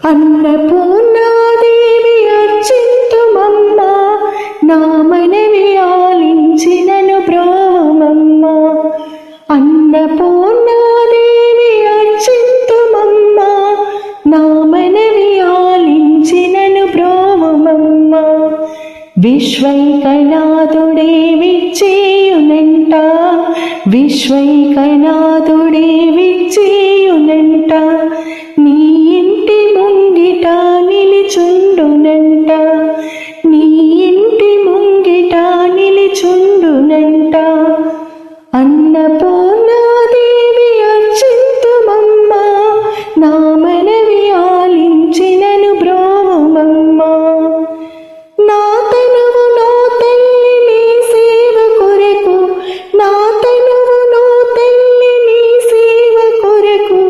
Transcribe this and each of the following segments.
అన్నపూర్ణాదేవి అర్చింతుమమ్మా, నా మనవి ఆలించినను బ్రోవమమ్మా. అన్నపూర్ణాదేవి అర్చింతుమమ్మా, నా మనవి ఆలించినను బ్రోవమమ్మా. విశ్వైకనాథుడే విచ్చేయునంట, విశ్వైకనాథుడే విచ్చేయునంట, నీ ఇంటి ముంగిట నిలిచుండునంట, నీ ఇంటి ముంగిట నిలిచుండునంట. అన్నపూర్ణాదేవి అర్చింతుమమ్మా, నా మనవి ఆలించినను బ్రోవమమ్మా. నా తనువు నో తల్లి నీ సేవ కొరకు, నా తనువు నో తల్లి నీ సేవ కొరకు,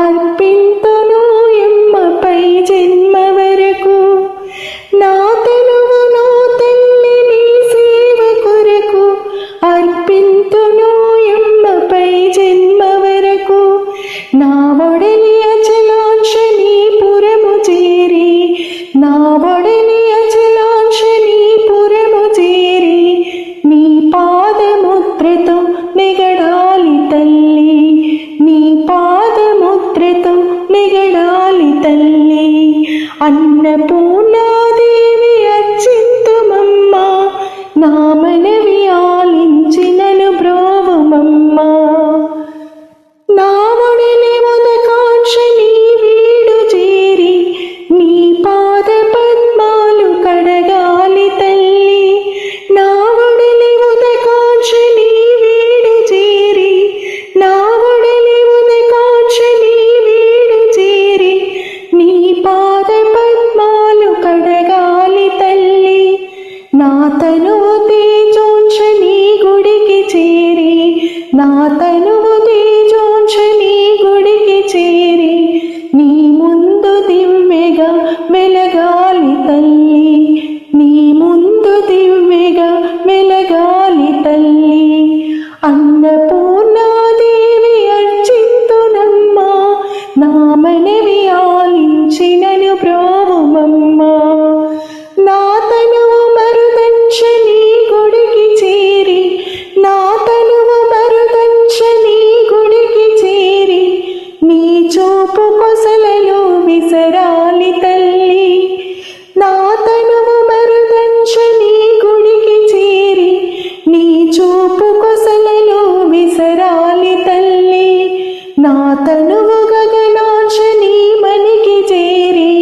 అర్పింతును ఎమ్మపై జన్మ వరకు. నా తనువు నో తల్లి నీ సేవ కొరకు, అర్పింతును ఎమ్మపై జన్మ వరకు. నా ఒడలి అచలాంశని పురము చేరి, నా ఒడలి అచలాంశని పురము చేరి, నీ పాదముద్రతో మెగడాలి తల్లి, నీ పాదముద్రతో మెగడాలి తల్లి. అన్నపూర్ణాదేవి అర్చింతుమమ్మా, నా మనవి ఆలించినను బ్రోవమమ్మా. నా ఒడలి ముదకాంక్షని వీడు చేరి, నీ పాద పద్మాలు కడగాలి తల్లి. నా ఒడలి ముదకాంక్షని వీడు చేరి, నా ఒడలి ముదకాంక్షని వీడు చేరి, నీ పాద పద్మాలు కడగాలి తల్లి. నా తనువు తేజోంశ నీ గుడికి చేరి, నా తనువు తేజోంశ నీ గుడికి చేరి, నీ ముందు దివ్యగా వెలగాలి తల్లి, నీ ముందు దివ్యగా వెలగాలి తల్లి. అన్నపూర్ణాదేవి అర్చింతునమ్మా, నా మనవి ఆలించినను బ్రోవమమ్మా. నా తనువు మరుదంశ నీ గుడికి చేరి, నా తనువు మరుదంశ నీ గుడికి చేరి, నీ చూపు కొసలలో విసరాలి తల్లి. నా తనువు మరుదంశ నీ గుడికి చేరి, నీ చూపు కొసలలో విసరాలి తల్లి. నా తనువు గగనాంశ నీ మనికి చేరి,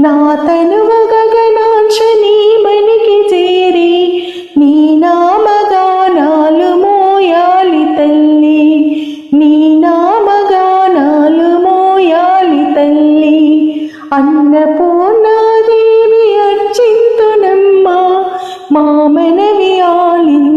నా తనువు గగనాంశ నీ మనికి చేరి, నీ నామగానాలు మోయాలి తల్లి, నీ నామగానాలు మోయాలి తల్లి. అన్నపూర్ణాదేవి అర్చింతునమ్మా, మా మనవి ఆలించినను